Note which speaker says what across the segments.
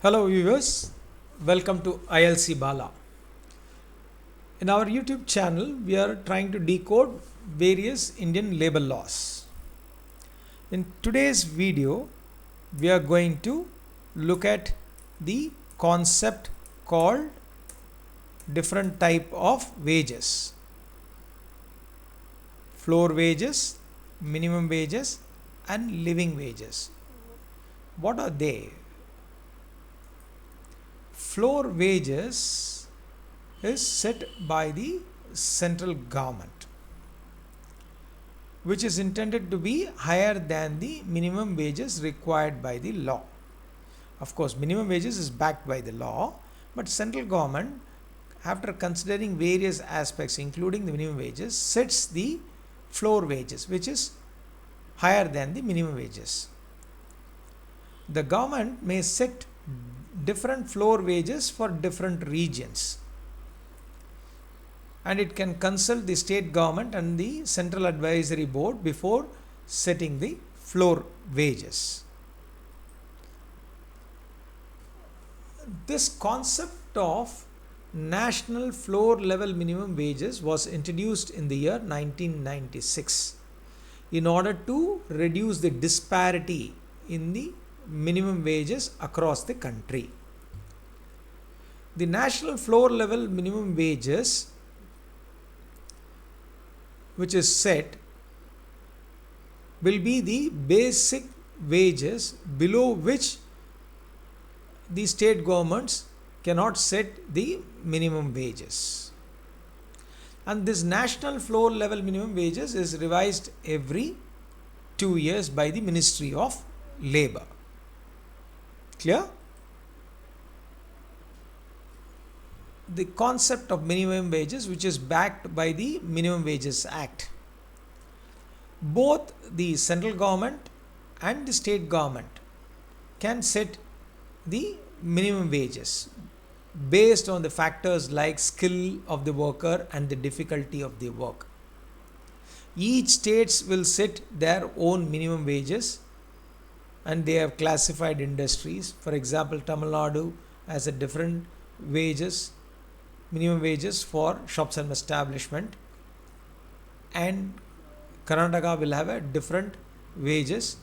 Speaker 1: Hello viewers, welcome to ILC Bala. In our YouTube channel, we are trying to decode various Indian labor laws. In today's video, we are going to look at the concept called different type of wages. Floor wages, minimum wages and living wages. What are they? Floor wages is set by the central government, which is intended to be higher than the minimum wages required by the law. Of course, minimum wages is backed by the law, but central government, after considering various aspects including the minimum wages, sets the floor wages, which is higher than the minimum wages. The government may set different floor wages for different regions, and it can consult the state government and the central advisory board before setting the floor wages. This concept of national floor level minimum wages was introduced in the year 1996 in order to reduce the disparity in the minimum wages across the country. The national floor level minimum wages, which is set, will be the basic wages below which the state governments cannot set the minimum wages. And this national floor level minimum wages is revised every 2 years by the Ministry of Labor. Clear? The concept of minimum wages, which is backed by the Minimum Wages Act. Both the central government and the state government can set the minimum wages based on the factors like skill of the worker and the difficulty of the work. Each states will set their own minimum wages, and they have classified industries. For example, Tamil Nadu has a different wages, minimum wages for shops and establishment, and Karnataka will have a different wages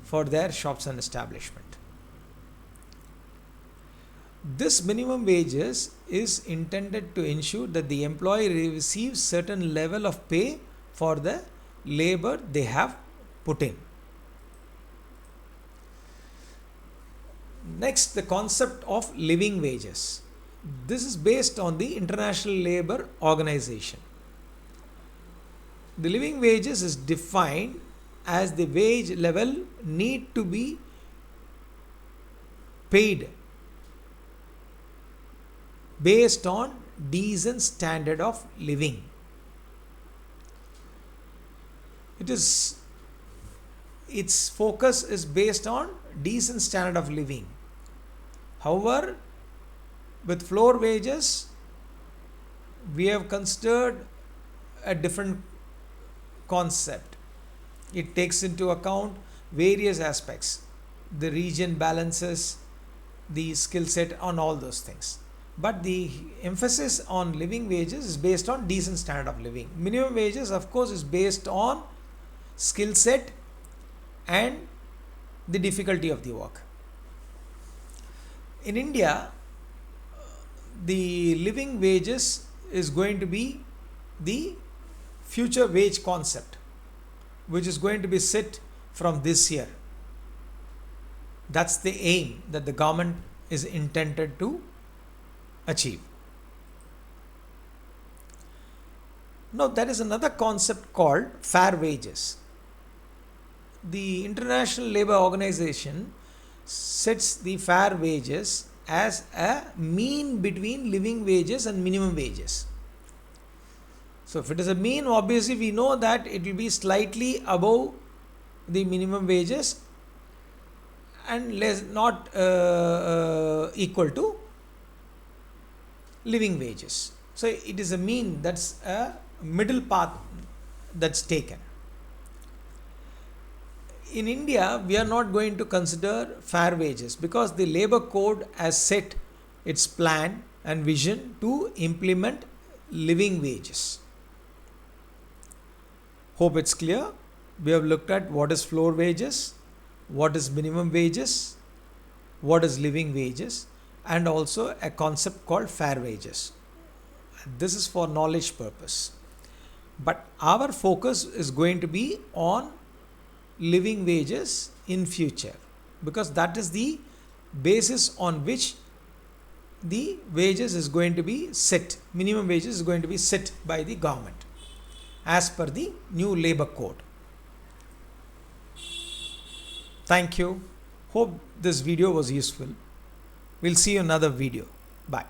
Speaker 1: for their shops and establishment. This minimum wages is intended to ensure that the employee receives certain level of pay for the labor they have put in. Next, the concept of living wages. This is based on the International Labour Organization. The living wages is defined as the wage level need to be paid based on decent standard of living. Its focus is based on decent standard of living. However, with floor wages, we have considered a different concept. It takes into account various aspects, the region balances, the skill set, on all those things. But the emphasis on living wages is based on decent standard of living. Minimum wages, of course, is based on skill set and the difficulty of the work. In India, the living wages is going to be the future wage concept, which is going to be set from this year. That's the aim that the government is intended to achieve. Now, there is another concept called fair wages. The International Labour Organization sets the fair wages as a mean between living wages and minimum wages. So, if it is a mean, obviously we know that it will be slightly above the minimum wages and not equal to living wages. So, it is a mean, that's a middle path that's taken. in India, we are not going to consider fair wages because the labor code has set its plan and vision to implement living wages. Hope it's clear. We have looked at what is floor wages, what is minimum wages, what is living wages, and also a concept called fair wages. This is for knowledge purpose. But our focus is going to be on living wages in future because that is the basis on which the wages is going to be set. Minimum wages is going to be set by the government as per the new labor code. Thank you. Hope this video was useful. We'll see you in another video. Bye.